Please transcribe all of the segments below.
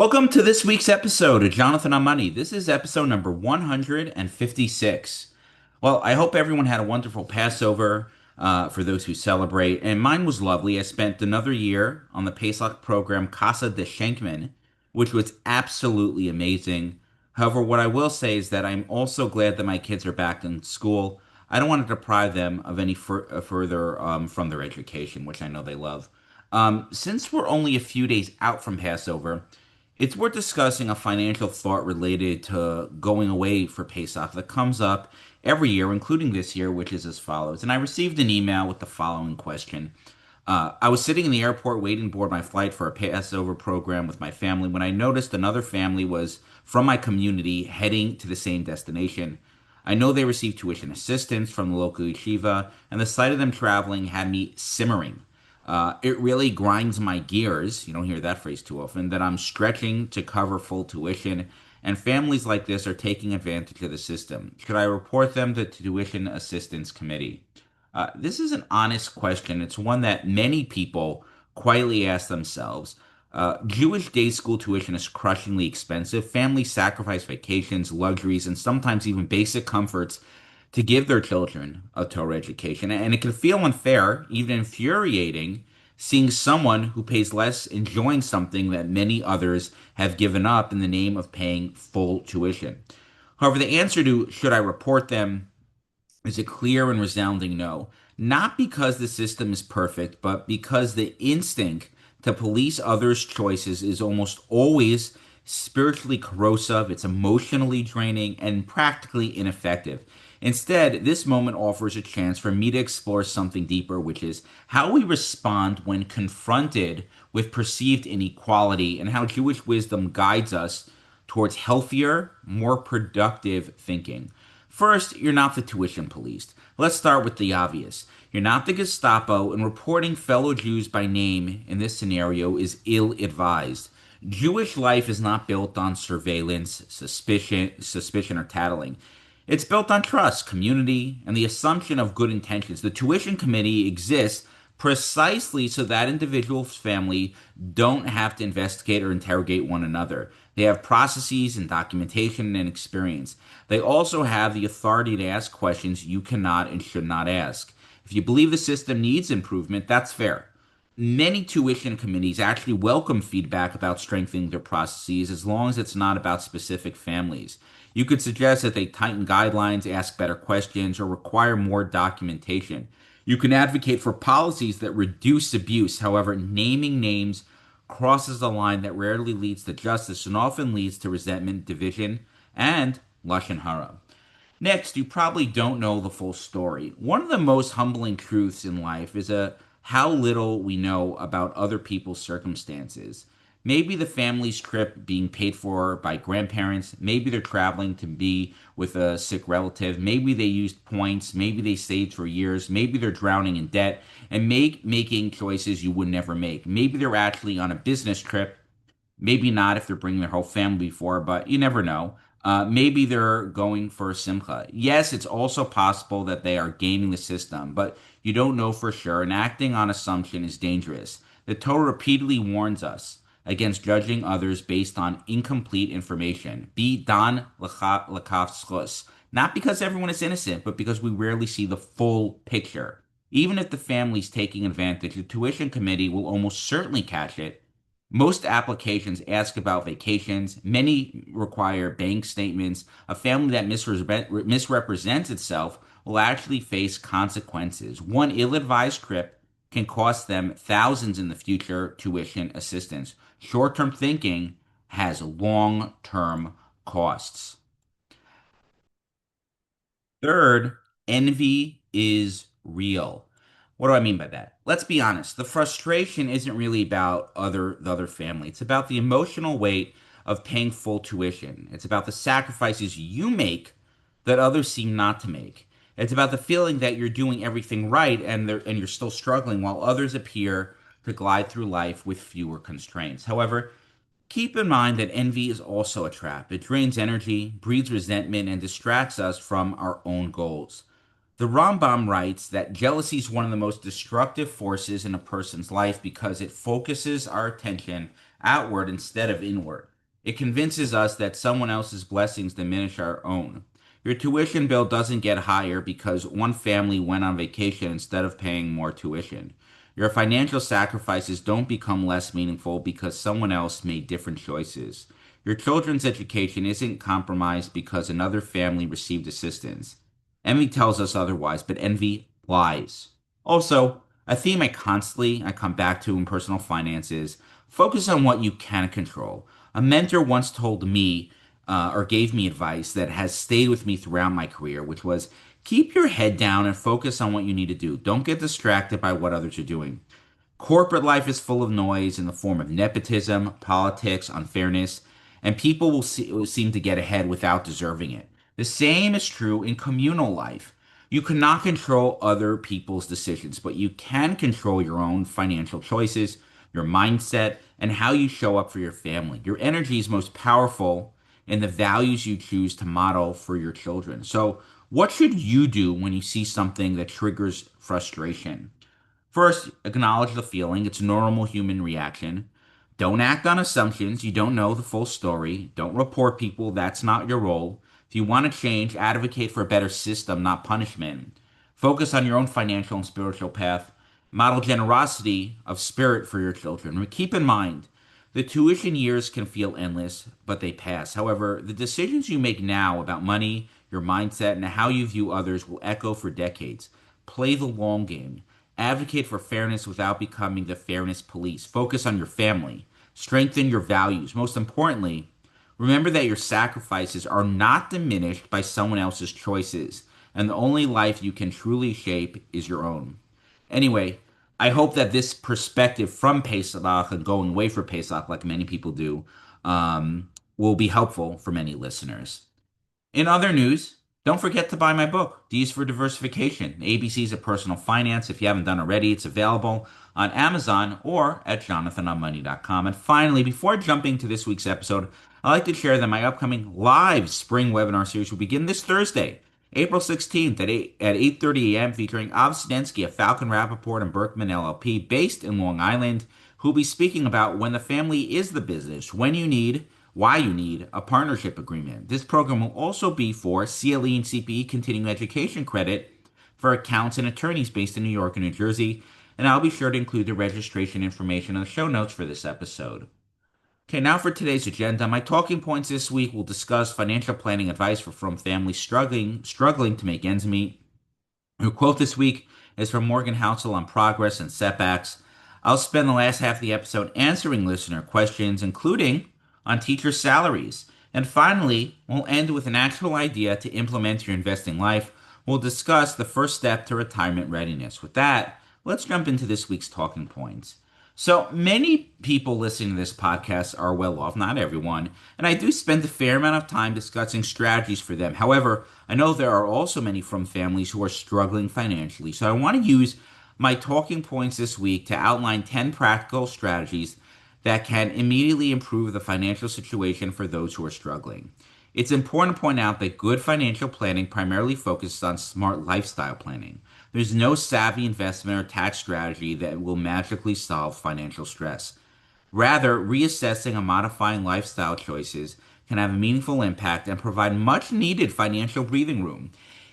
Welcome to this week's episode of Jonathan on Money. This is episode number 156. Well, I hope everyone had a wonderful Passover for those who celebrate, and mine was lovely. I spent another year on the Pesach program Casa de Shenkman, which was absolutely amazing. However, what I will say is that I'm also glad that my kids are back in school. I don't want to deprive them of any further from their education, which I know they love. Since we're only a few days out from Passover, it's worth discussing a financial thought related to going away for Pesach that comes up every year, including this year, which is as follows. And I received an email with the following question. I was sitting in the airport waiting to board my flight for a Passover program with my family when I noticed another family was from my community heading to the same destination. I know they received tuition assistance from the local yeshiva, and the sight of them traveling had me simmering. It really grinds my gears, you don't hear that phrase too often, that I'm stretching to cover full tuition, and families like this are taking advantage of the system. Should I report them to the Tuition Assistance Committee? This is an honest question. It's one that many people quietly ask themselves. Jewish day school tuition is crushingly expensive. Families sacrifice vacations, luxuries, and sometimes even basic comforts to give their children a Torah education. And it can feel unfair, even infuriating, seeing someone who pays less enjoying something that many others have given up in the name of paying full tuition. However, the answer to should I report them is a clear and resounding no. Not because the system is perfect, but because the instinct to police others' choices is almost always spiritually corrosive, it's emotionally draining, and practically ineffective. Instead, this moment offers a chance for me to explore something deeper, which is how we respond when confronted with perceived inequality and how Jewish wisdom guides us towards healthier, more productive thinking. First, you're not the tuition police. Let's start with the obvious. You're not the Gestapo, and reporting fellow Jews by name in this scenario is ill advised. Jewish life is not built on surveillance, suspicion, or tattling. It's built on trust, community, and the assumption of good intentions. The tuition committee exists precisely so that individual's family don't have to investigate or interrogate one another. They have processes and documentation and experience. They also have the authority to ask questions you cannot and should not ask. If you believe the system needs improvement, that's fair. Many tuition committees actually welcome feedback about strengthening their processes as long as it's not about specific families. You could suggest that they tighten guidelines, ask better questions, or require more documentation. You can advocate for policies that reduce abuse. However, naming names crosses a line that rarely leads to justice and often leads to resentment, division, and lashon hara. Next, you probably don't know the full story. One of the most humbling truths in life is how little we know about other people's circumstances. Maybe the family's trip being paid for by grandparents. Maybe they're traveling to be with a sick relative. Maybe they used points. Maybe they saved for years. Maybe they're drowning in debt and making choices you would never make. Maybe they're actually on a business trip. Maybe not if they're bringing their whole family before, but you never know. Maybe they're going for a simcha. Yes, it's also possible that they are gaming the system, but you don't know for sure, and acting on assumption is dangerous. The Torah repeatedly warns us against judging others based on incomplete information. Be dan l'kaf schus. Not because everyone is innocent, but because we rarely see the full picture. Even if the family's taking advantage, the tuition committee will almost certainly catch it. Most applications ask about vacations. Many require bank statements. A family that misrepresents itself will actually face consequences. One ill advised trip can cost them thousands in the future tuition assistance. Short term thinking has long term costs. Third, envy is real. What do I mean by that? Let's be honest. The frustration isn't really about the other family. It's about the emotional weight of paying full tuition. It's about the sacrifices you make that others seem not to make. It's about the feeling that you're doing everything right and you're still struggling while others appear to glide through life with fewer constraints. However, keep in mind that envy is also a trap. It drains energy, breeds resentment, and distracts us from our own goals. The Rambam writes that jealousy is one of the most destructive forces in a person's life because it focuses our attention outward instead of inward. It convinces us that someone else's blessings diminish our own. Your tuition bill doesn't get higher because one family went on vacation instead of paying more tuition. Your financial sacrifices don't become less meaningful because someone else made different choices. Your children's education isn't compromised because another family received assistance. Envy tells us otherwise, but envy lies. Also, a theme I come back to in personal finances: focus on what you can control. A mentor once told me, or gave me advice that has stayed with me throughout my career, which was keep your head down and focus on what you need to do. Don't get distracted by what others are doing. Corporate life is full of noise in the form of nepotism, politics, unfairness, and people will seem to get ahead without deserving it. The same is true in communal life. You cannot control other people's decisions, but you can control your own financial choices, your mindset, and how you show up for your family. Your energy is most powerful in the values you choose to model for your children. So, what should you do when you see something that triggers frustration? First, acknowledge the feeling. It's a normal human reaction. Don't act on assumptions. You don't know the full story. Don't report people. That's not your role. If you want to change, advocate for a better system, not punishment. Focus on your own financial and spiritual path. Model generosity of spirit for your children. Keep in mind, the tuition years can feel endless, but they pass. However, the decisions you make now about money, your mindset, and how you view others will echo for decades. Play the long game. Advocate for fairness without becoming the fairness police. Focus on your family. Strengthen your values. Most importantly, remember that your sacrifices are not diminished by someone else's choices, and the only life you can truly shape is your own. Anyway, I hope that this perspective from Pesach and going away for Pesach, like many people do, will be helpful for many listeners. In other news, don't forget to buy my book, D's for Diversification, ABCs of Personal Finance. If you haven't done already, it's available on Amazon or at jonathanonmoney.com. And finally, before jumping to this week's episode, I'd like to share that my upcoming live spring webinar series will begin this Thursday, April 16th at 8:30 a.m., featuring Av Snensky of Falcon Rappaport and Berkman LLP, based in Long Island, who'll be speaking about when the family is the business, when you need, why you need a partnership agreement. This program will also be for CLE and CPE continuing education credit for accountants and attorneys based in New York and New Jersey, and I'll be sure to include the registration information in the show notes for this episode. Okay, now for today's agenda. My talking points this week will discuss financial planning advice for Frum families struggling to make ends meet. Your quote this week is from Morgan Housel on progress and setbacks. I'll spend the last half of the episode answering listener questions, including on teacher salaries. And finally, we'll end with an actual idea to implement your investing life. We'll discuss the first step to retirement readiness. With that, let's jump into this week's talking points. So many people listening to this podcast are well off, not everyone, and I do spend a fair amount of time discussing strategies for them. However, I know there are also many from families who are struggling financially, so I want to use my talking points this week to outline 10 practical strategies that can immediately improve the financial situation for those who are struggling. It's important to point out that good financial planning primarily focuses on smart lifestyle planning. There's no savvy investment or tax strategy that will magically solve financial stress. Rather, reassessing and modifying lifestyle choices can have a meaningful impact and provide much needed financial breathing room.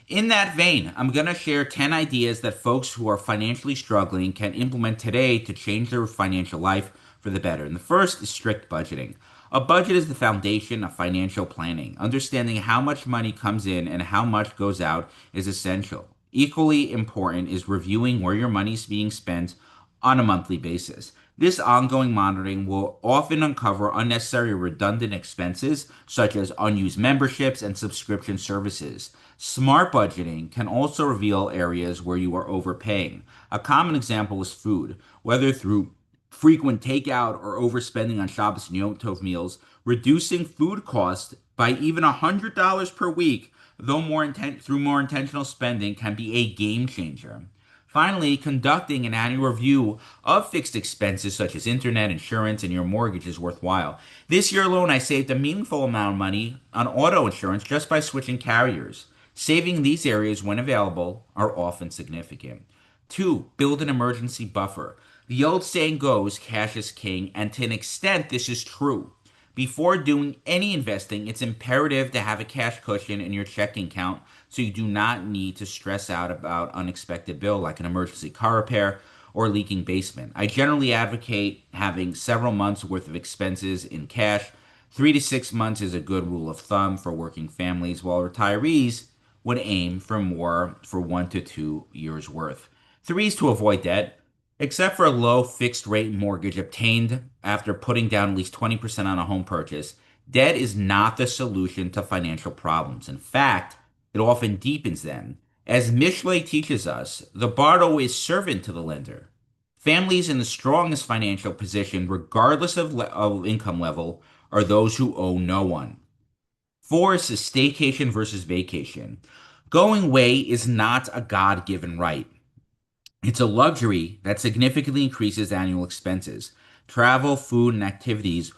In that vein, I'm going to share 10 ideas that folks who are financially struggling can implement today to change their financial life for the better. And the first is strict budgeting. A budget is the foundation of financial planning. Understanding how much money comes in and how much goes out is essential. Equally important is reviewing where your money is being spent on a monthly basis. This ongoing monitoring will often uncover unnecessary or redundant expenses, such as unused memberships and subscription services. Smart budgeting can also reveal areas where you are overpaying. A common example is food, whether through frequent takeout or overspending on Shabbos and Yom Tov meals. Reducing food costs by even $100 per week, through more intentional spending, can be a game changer. Finally, conducting an annual review of fixed expenses such as internet, insurance, and your mortgage is worthwhile. This year alone, I saved a meaningful amount of money on auto insurance just by switching carriers. Saving these areas, when available, are often significant. 2. Build an emergency buffer. The old saying goes, cash is king, and to an extent, this is true. Before doing any investing, it's imperative to have a cash cushion in your checking account so you do not need to stress out about unexpected bill like an emergency car repair or leaking basement. I generally advocate having several months worth of expenses in cash. 3 to 6 months is a good rule of thumb for working families, while retirees would aim for more for 1 to 2 years worth. Three is to avoid debt. Except for a low fixed rate mortgage obtained after putting down at least 20% on a home purchase, debt is not the solution to financial problems. In fact, it often deepens them. As Michelet teaches us, the borrower is servant to the lender. Families in the strongest financial position, regardless of income level, are those who owe no one. Four is staycation versus vacation. Going away is not a God given right. It's a luxury that significantly increases annual expenses. Travel, food, and activities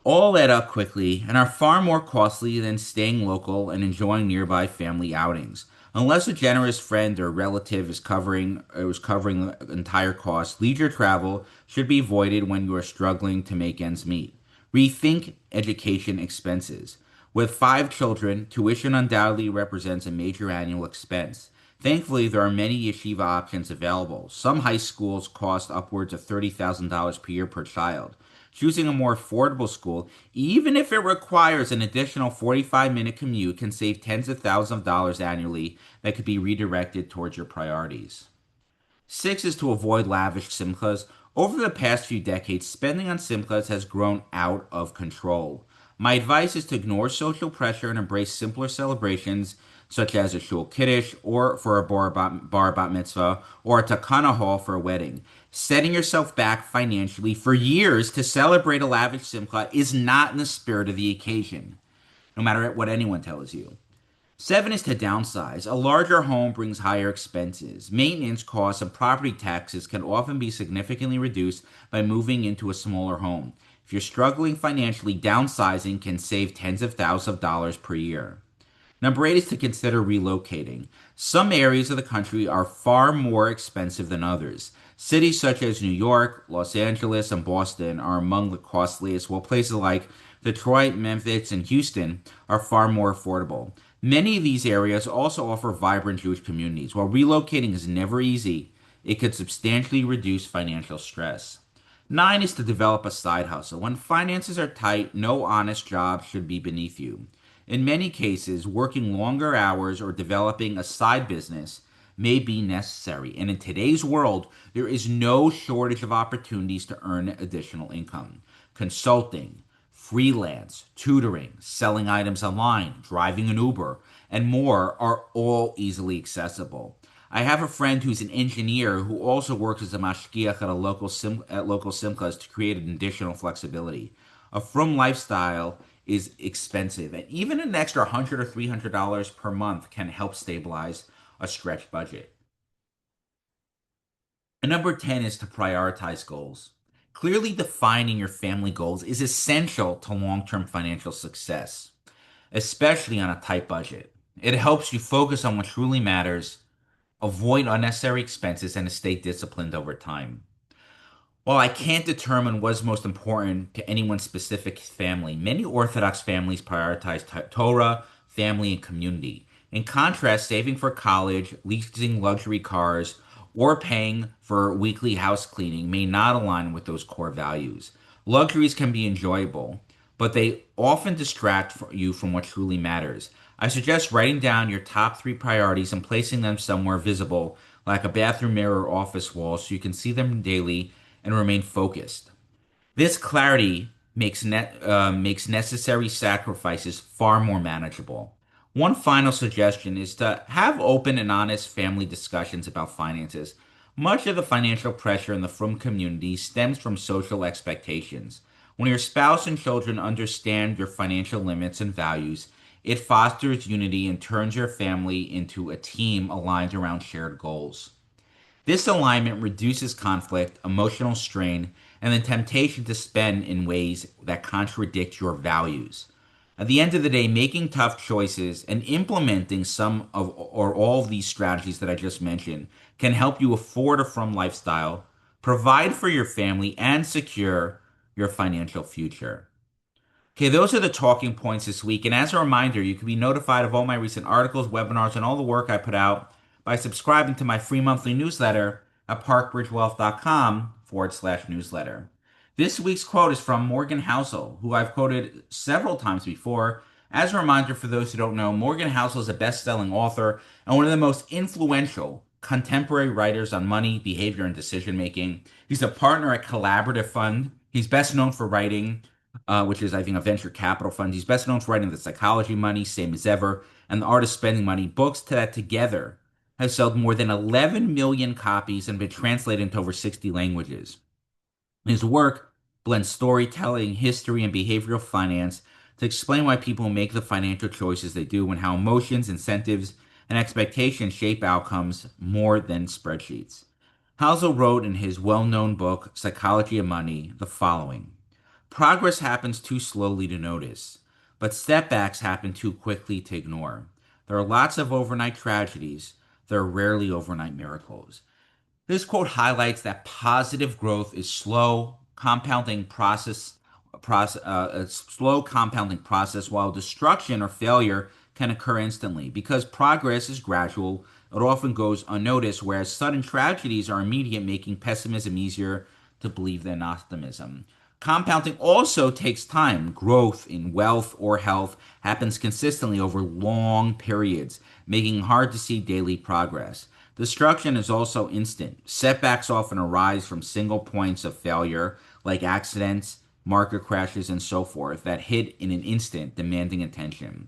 all add up quickly and are far more costly than staying local and enjoying nearby family outings. Unless a generous friend or relative is covering the entire cost, leisure travel should be avoided when you are struggling to make ends meet. Rethink education expenses. With 5 children, tuition undoubtedly represents a major annual expense. Thankfully, there are many yeshiva options available. Some high schools cost upwards of $30,000 per year per child. Choosing a more affordable school, even if it requires an additional 45-minute commute, can save tens of thousands of dollars annually that could be redirected towards your priorities. Six is to avoid lavish simchas. Over the past few decades, spending on simchas has grown out of control. My advice is to ignore social pressure and embrace simpler celebrations, such as a shul kiddush, or for a bar bat mitzvah, or a takana hall for a wedding. Setting yourself back financially for years to celebrate a lavish simcha is not in the spirit of the occasion, no matter what anyone tells you. Seven is to downsize. A larger home brings higher expenses. Maintenance costs and property taxes can often be significantly reduced by moving into a smaller home. If you're struggling financially, downsizing can save tens of thousands of dollars per year. Number eight is to consider relocating. Some areas of the country are far more expensive than others. Cities such as New York, Los Angeles, and Boston are among the costliest, while places like Detroit, Memphis, and Houston are far more affordable. Many of these areas also offer vibrant Jewish communities. While relocating is never easy, it could substantially reduce financial stress. Nine is to develop a side hustle. When finances are tight, no honest job should be beneath you. In many cases, working longer hours or developing a side business may be necessary. And in today's world, there is no shortage of opportunities to earn additional income. Consulting, freelance, tutoring, selling items online, driving an Uber, and more are all easily accessible. I have a friend who's an engineer who also works as a mashgiach at local simchas to create an additional flexibility. A Frum lifestyle is expensive, and even an extra $100 or $300 per month can help stabilize a stretched budget. And number 10 is to prioritize goals. Clearly defining your family goals is essential to long term financial success, especially on a tight budget. It helps you focus on what truly matters, avoid unnecessary expenses, and to stay disciplined over time. While I can't determine what's most important to anyone's specific family, many Orthodox families prioritize Torah, family, and community. In contrast, saving for college, leasing luxury cars, or paying for weekly house cleaning may not align with those core values. Luxuries can be enjoyable, but they often distract you from what truly matters. I suggest writing down your top three priorities and placing them somewhere visible, like a bathroom mirror or office wall, so you can see them daily and remain focused. This clarity makes necessary sacrifices far more manageable. One final suggestion is to have open and honest family discussions about finances. Much of the financial pressure in the Frum community stems from social expectations. When your spouse and children understand your financial limits and values, it fosters unity and turns your family into a team aligned around shared goals. This alignment reduces conflict, emotional strain, and the temptation to spend in ways that contradict your values. At the end of the day, making tough choices and implementing some of or all of these strategies that I just mentioned can help you afford a from lifestyle, provide for your family, and secure your financial future. Okay, those are the talking points this week. And as a reminder, you can be notified of all my recent articles, webinars, and all the work I put out by subscribing to my free monthly newsletter at parkbridgewealth.com/newsletter. This week's quote is from Morgan Housel, who I've quoted several times before. As a reminder for those who don't know, Morgan Housel is a best-selling author and one of the most influential contemporary writers on money, behavior, and decision making. He's a partner at Collaborative Fund. He's best known for writing which is, I think, a venture capital fund. He's best known for writing The Psychology Money, Same as Ever, and The Art of Spending Money. Books that together have sold more than 11 million copies and been translated into over 60 languages. His work blends storytelling, history, and behavioral finance to explain why people make the financial choices they do and how emotions, incentives, and expectations shape outcomes more than spreadsheets. Housel wrote in his well known book, Psychology of Money, the following: Progress happens too slowly to notice, but setbacks happen too quickly to ignore. There are lots of overnight tragedies, there are rarely overnight miracles. This quote highlights that positive growth is a slow compounding process, while destruction or failure can occur instantly. Because progress is gradual, it often goes unnoticed, whereas sudden tragedies are immediate, making pessimism easier to believe than optimism. Compounding also takes time. Growth in wealth or health happens consistently over long periods, making it hard to see daily progress. Destruction is also instant. Setbacks often arise from single points of failure, like accidents, market crashes, and so forth, that hit in an instant, demanding attention.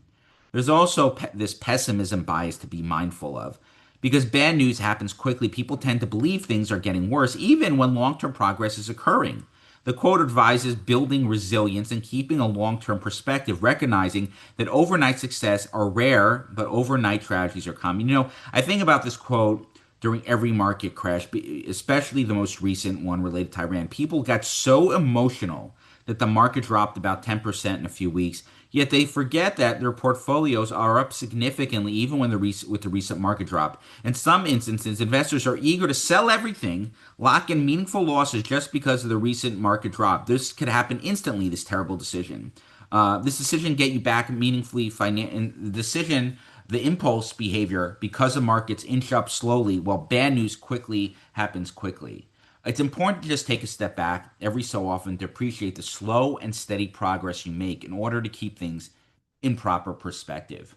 There's also this pessimism bias to be mindful of. Because bad news happens quickly, people tend to believe things are getting worse, even when long term progress is occurring. The quote advises building resilience and keeping a long term perspective, recognizing that overnight success are rare, but overnight tragedies are common. I think about this quote during every market crash, especially the most recent one related to Iran. People got so emotional that the market dropped about 10% in a few weeks. Yet they forget that their portfolios are up significantly even with the recent market drop. In some instances, investors are eager to sell everything, lock in meaningful losses just because of the recent market drop. This could happen instantly, this terrible decision. This decision get you back meaningfully the impulse behavior because the markets inch up slowly while bad news quickly happens quickly. It's important to just take a step back every so often to appreciate the slow and steady progress you make in order to keep things in proper perspective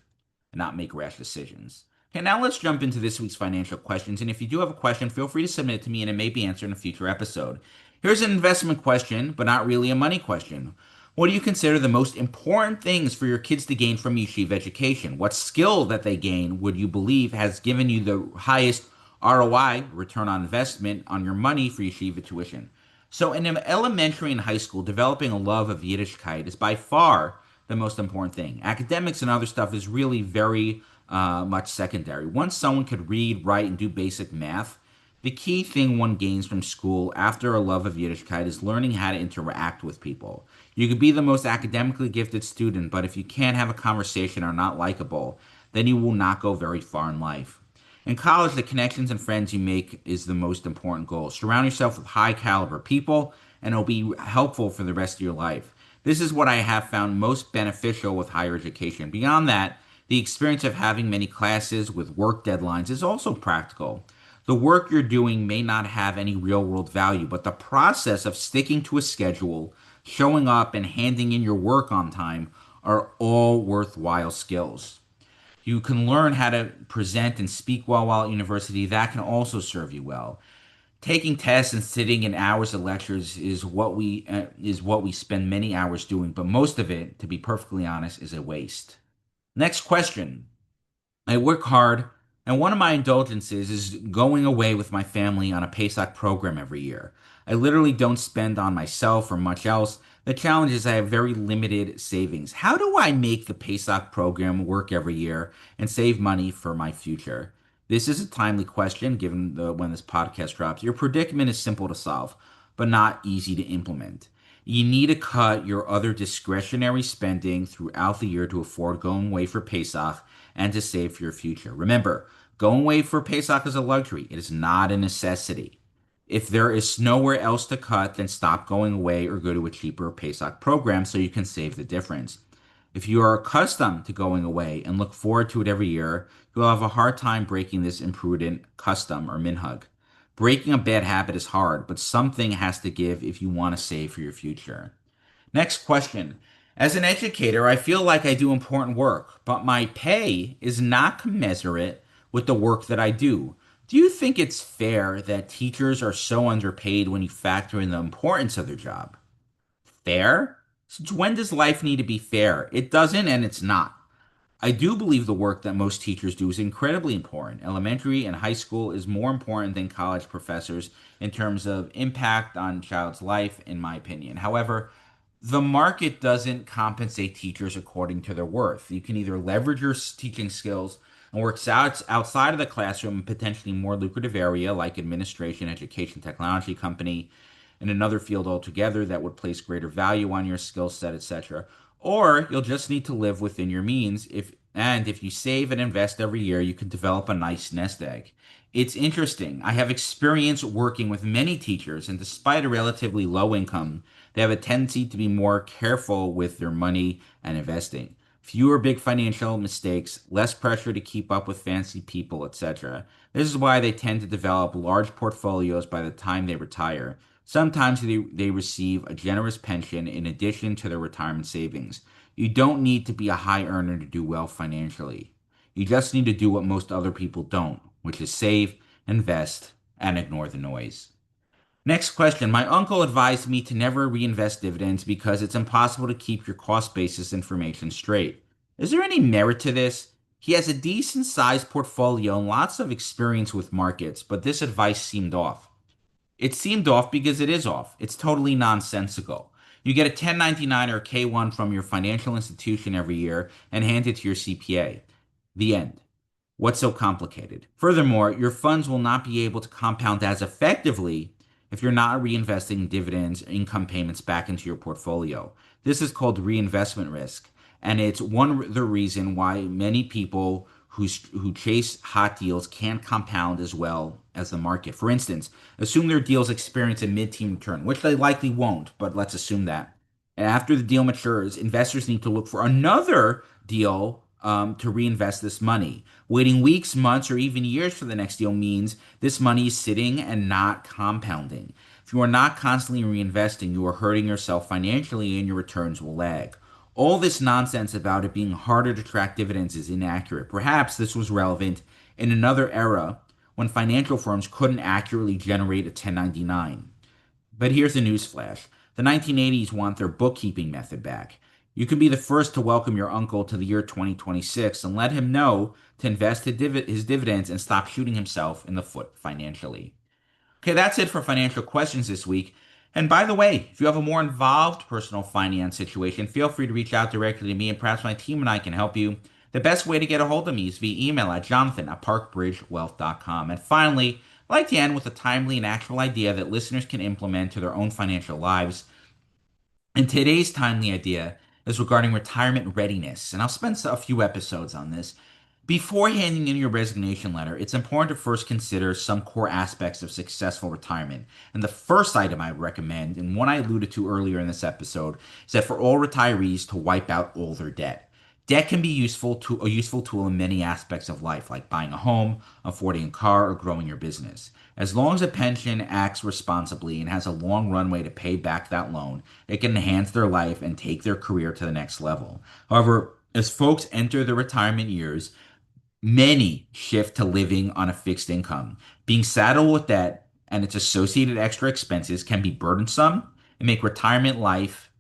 and not make rash decisions. Okay, now let's jump into this week's financial questions. And if you do have a question, feel free to submit it to me and it may be answered in a future episode. Here's an investment question, but not really a money question. What do you consider the most important things for your kids to gain from yeshiva education? What skill that they gain would you believe has given you the highest ROI, return on investment, on your money for yeshiva tuition? So in elementary and high school, developing a love of Yiddishkeit is by far the most important thing. Academics and other stuff is really very much secondary. Once someone could read, write, and do basic math, the key thing one gains from school after a love of Yiddishkeit is learning how to interact with people. You could be the most academically gifted student, but if you can't have a conversation or are not likable, then you will not go very far in life. In college, the connections and friends you make is the most important goal. Surround yourself with high caliber people, and it'll be helpful for the rest of your life. This is what I have found most beneficial with higher education. Beyond that, the experience of having many classes with work deadlines is also practical. The work you're doing may not have any real world value, but the process of sticking to a schedule, showing up, and handing in your work on time are all worthwhile skills. You can learn how to present and speak well while at university. That can also serve you well. Taking tests and sitting in hours of lectures is what we spend many hours doing, but most of it, to be perfectly honest, is a waste. Next question. I work hard, and one of my indulgences is going away with my family on a Pesach program every year. I literally don't spend on myself or much else. The challenge is I have very limited savings. How do I make the Pesach program work every year and save money for my future? This is a timely question given when this podcast drops. Your predicament is simple to solve, but not easy to implement. You need to cut your other discretionary spending throughout the year to afford going away for Pesach and to save for your future. Remember, going away for Pesach is a luxury. It is not a necessity. If there is nowhere else to cut, then stop going away or go to a cheaper Pesach program so you can save the difference. If you are accustomed to going away and look forward to it every year, you'll have a hard time breaking this imprudent custom or minhag. Breaking a bad habit is hard, but something has to give if you want to save for your future. Next question. As an educator, I feel like I do important work, but my pay is not commensurate with the work that I do. Do you think it's fair that teachers are so underpaid when you factor in the importance of their job? Fair? Since when does life need to be fair? It doesn't, and it's not. I do believe the work that most teachers do is incredibly important. Elementary and high school is more important than college professors in terms of impact on child's life, in my opinion. However, the market doesn't compensate teachers according to their worth. You can either leverage your teaching skills and work outside of the classroom in potentially more lucrative area like administration, education, technology company, in another field altogether that would place greater value on your skill set, etc. Or you'll just need to live within your means. If you save and invest every year, you can develop a nice nest egg. It's interesting. I have experience working with many teachers, and despite a relatively low income, they have a tendency to be more careful with their money and investing. Fewer big financial mistakes, less pressure to keep up with fancy people, etc. This is why they tend to develop large portfolios by the time they retire. Sometimes they receive a generous pension in addition to their retirement savings. You don't need to be a high earner to do well financially. You just need to do what most other people don't, which is save, invest, and ignore the noise. Next question. My uncle advised me to never reinvest dividends because it's impossible to keep your cost basis information straight. Is there any merit to this? He has a decent sized portfolio and lots of experience with markets, but this advice seemed off. It seemed off because it is off. It's totally nonsensical. You get a 1099 or K1 from your financial institution every year and hand it to your CPA. The end. What's so complicated? Furthermore, your funds will not be able to compound as effectively if you're not reinvesting dividends, income payments back into your portfolio. This is called reinvestment risk, and it's one the reason why many people who chase hot deals can't compound as well as the market. For instance, assume their deals experience a mid-teen return, which they likely won't, but let's assume that. And after the deal matures, investors need to look for another deal to reinvest this money. Waiting weeks, months, or even years for the next deal means this money is sitting and not compounding. If you are not constantly reinvesting, you are hurting yourself financially and your returns will lag. All this nonsense about it being harder to track dividends is inaccurate. Perhaps this was relevant in another era when financial firms couldn't accurately generate a 1099. But here's the newsflash. The 1980s want their bookkeeping method back. You can be the first to welcome your uncle to the year 2026 and let him know to invest his dividends and stop shooting himself in the foot financially. Okay, that's it for financial questions this week. And by the way, if you have a more involved personal finance situation, feel free to reach out directly to me and perhaps my team and I can help you. The best way to get a hold of me is via email at jonathan@parkbridgewealth.com. And finally, I'd like to end with a timely and actual idea that listeners can implement to their own financial lives. And today's timely idea is regarding retirement readiness. And I'll spend a few episodes on this. Before handing in your resignation letter, it's important to first consider some core aspects of successful retirement. And the first item I would recommend, and one I alluded to earlier in this episode, is that for all retirees to wipe out all their debt. Debt can be a useful tool in many aspects of life, like buying a home, affording a car, or growing your business. As long as a pension acts responsibly and has a long runway to pay back that loan, it can enhance their life and take their career to the next level. However, as folks enter their retirement years, many shift to living on a fixed income. Being saddled with debt and its associated extra expenses can be burdensome and make retirement life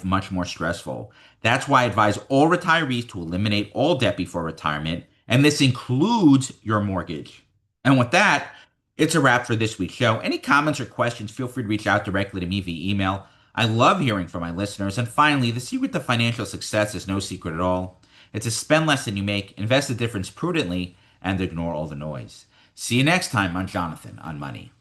much more stressful. That's why I advise all retirees to eliminate all debt before retirement, and this includes your mortgage. And with that, it's a wrap for this week's show. Any comments or questions, feel free to reach out directly to me via email. I love hearing from my listeners. And finally, the secret to financial success is no secret at all. It's to spend less than you make, invest the difference prudently, and ignore all the noise. See you next time on Jonathan on Money.